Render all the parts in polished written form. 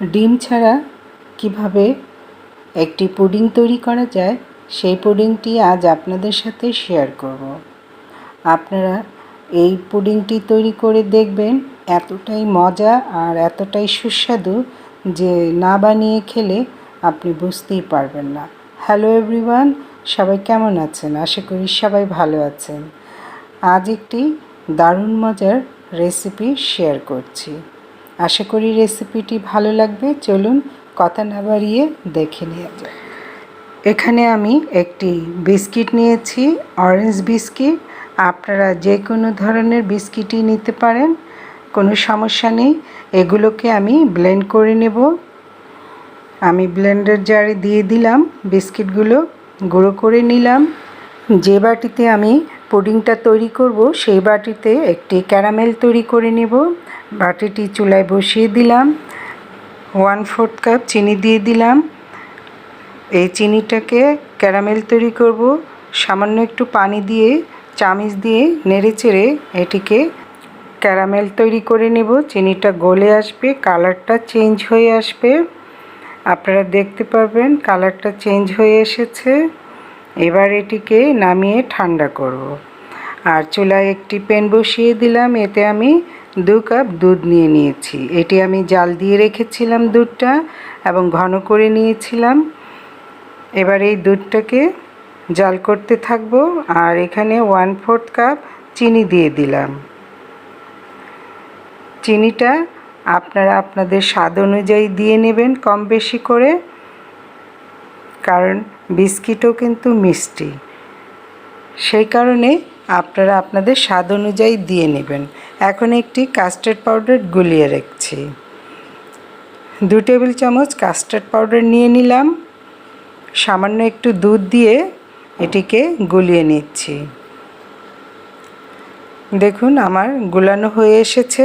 ডিম ছাড়া কিভাবে একটি পুডিং তৈরি করা যায় সেই পুডিংটি আজ আপনাদের সাথে শেয়ার করব। আপনারা এই পুডিংটি তৈরি করে দেখবেন, এতটাই মজা আর এতটাই সুস্বাদু যে না বানিয়ে খেলে আপনি বুঝতেই পারবেন না। হ্যালো এভরিওয়ান, সবাই কেমন আছেন? আশা করি সবাই ভালো আছেন। আজ একটি দারুণ মজার রেসিপি শেয়ার করছি। আশা করি রেসিপিটি ভালো লাগবে। চলুন কথা না বাড়িয়ে দেখে নেওয়া যাক। এখানে আমি একটি বিস্কিট নিয়েছি, অরেঞ্জ বিস্কিট। আপনারা যে কোনো ধরনের বিস্কিটই নিতে পারেন, কোনো সমস্যা নেই। এগুলোকে আমি ব্লেন্ড করে নেব। আমি ব্লেন্ডার জারে দিয়ে দিলাম বিস্কিটগুলো, গুঁড়ো করে নিলাম। যে বাটিতে আমি পুডিংটা তৈরি করব সেই বাটিতে একটি ক্যারামেল তৈরি করে নেব। বাটিটি চুলায় বসিয়ে দিলাম। 1/4 কাপ চিনি দিয়ে দিলাম। এই চিনিটাকে ক্যারামেল তৈরি করব। সামান্য একটু পানি দিয়ে চামচ দিয়ে নেড়েচেড়ে এটিকে ক্যারামেল তৈরি করে নেব। চিনিটা গলে আসবে, কালারটা চেঞ্জ হয়ে আসবে। আপনারা দেখতে পারবেন কালারটা চেঞ্জ হয়ে এসেছে। এবার এটিকে নামিয়ে ঠান্ডা করব। আর চুলায় একটি প্যান বসিয়ে দিলাম। এতে আমি 2 কাপ দুধ নিয়ে নিয়েছি। এটি আমি জাল দিয়ে রেখেছিলাম দুধটা এবং ঘন করে নিয়েছিলাম। এবার এই দুধটাকে জাল করতে থাকবো। আর এখানে 1/4 কাপ চিনি দিয়ে দিলাম। চিনিটা আপনারা আপনাদের স্বাদ অনুযায়ী দিয়ে নেবেন, কম বেশি করে, কারণ বিস্কিটও কিন্তু মিষ্টি, সেই কারণে আপনারা আপনাদের স্বাদ অনুযায়ী দিয়ে নেবেন। এখন একটি কাস্টার্ড পাউডার গুলিয়ে রাখছি। 2 টেবিল চামচ কাস্টার্ড পাউডার নিয়ে নিলাম। সামান্য একটু দুধ দিয়ে এটিকে গুলিয়ে নিচ্ছি। দেখুন আমার গুলানো হয়ে এসেছে।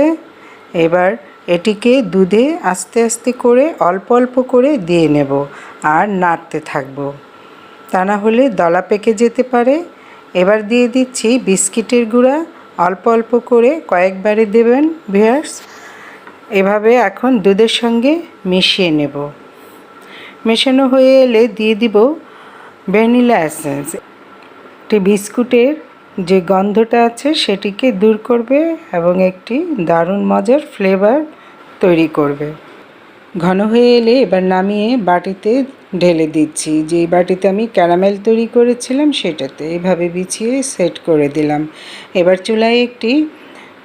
এবার এটিকে দুধে আস্তে আস্তে করে অল্প অল্প করে দিয়ে নেব আর নাড়তে থাকব, তা না হলে দলা পেকে যেতে পারে। এবার দিয়ে দিচ্ছি বিস্কিটের গুঁড়া, অল্প অল্প করে কয়েকবারে দেবেন ভিউয়ার্স। এভাবে এখন দুধের সঙ্গে মিশিয়ে নেব। মেশানো হয়ে এলে দিয়ে দিব ভ্যানিলা এসেন্স। একটি বিস্কুটের যে গন্ধটা আছে সেটিকে দূর করবে এবং একটি দারুণ মজার ফ্লেভার তৈরি করবে। ঘন হয়ে এলে এবার নামিয়ে বাটিতে ঢেলে দিচ্ছি। যেই বাটিতে আমি ক্যারামেল তৈরি করেছিলাম সেটাতে এভাবে বিছিয়ে সেট করে দিলাম। এবার চুলায় একটি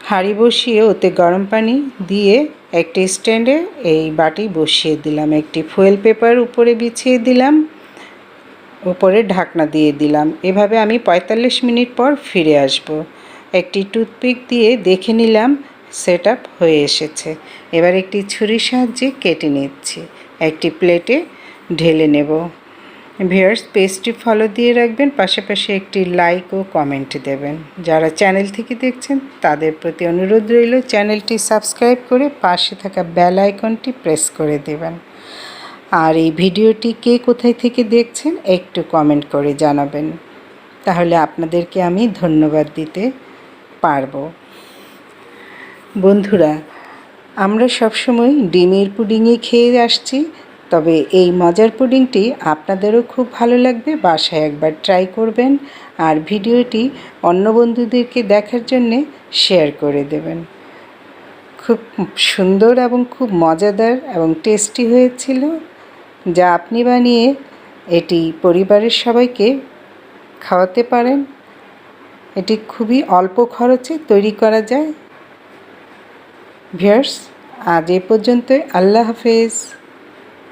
হাঁড়ি বসিয়ে ওতে গরম পানি দিয়ে একটি স্ট্যান্ডে এই বাটি বসিয়ে দিলাম। একটি ফয়েল পেপার উপরে বিছিয়ে দিলাম, উপরে ঢাকনা দিয়ে দিলাম। এভাবে আমি 45 মিনিট পর ফিরে আসব। একটি টুথপিক দিয়ে দেখে নিলাম সেট আপ হয়ে এসেছে। এবার একটি ছুরির সাহায্যে কেটে নিচ্ছি। একটি প্লেটে ঢেলে নেব। ভিউয়ার্স, পেজটি ফলো দিয়ে রাখবেন, পাশাপাশি একটি লাইক ও কমেন্ট দেবেন। যারা চ্যানেল থেকে দেখছেন তাদের প্রতি অনুরোধ রইল চ্যানেলটি সাবস্ক্রাইব করে পাশে থাকা বেল আইকনটি প্রেস করে দেবেন। আর এই ভিডিওটি কে কোথায় থেকে দেখছেন একটু কমেন্ট করে জানাবেন, তাহলে আপনাদেরকে আমি ধন্যবাদ দিতে পারবো। বন্ধুরা, আমরা সবসময় ডিমের পুডিংই খেয়ে আসছি, তবে এই মজার পুডিংটি আপনাদেরও খুব ভালো লাগবে। বাসায় একবার ট্রাই করবেন আর ভিডিওটি অন্য বন্ধুদেরকে দেখার জন্যে শেয়ার করে দেবেন। খুব সুন্দর এবং খুব মজাদার এবং টেস্টি হয়েছিল, যা আপনি বানিয়ে এটি পরিবারের সবাইকে খাওয়াতে পারেন। এটি খুবই অল্প খরচে তৈরি করা যায়। ভিউয়ার্স, আজ এ পর্যন্তই। আল্লাহ হাফেজ।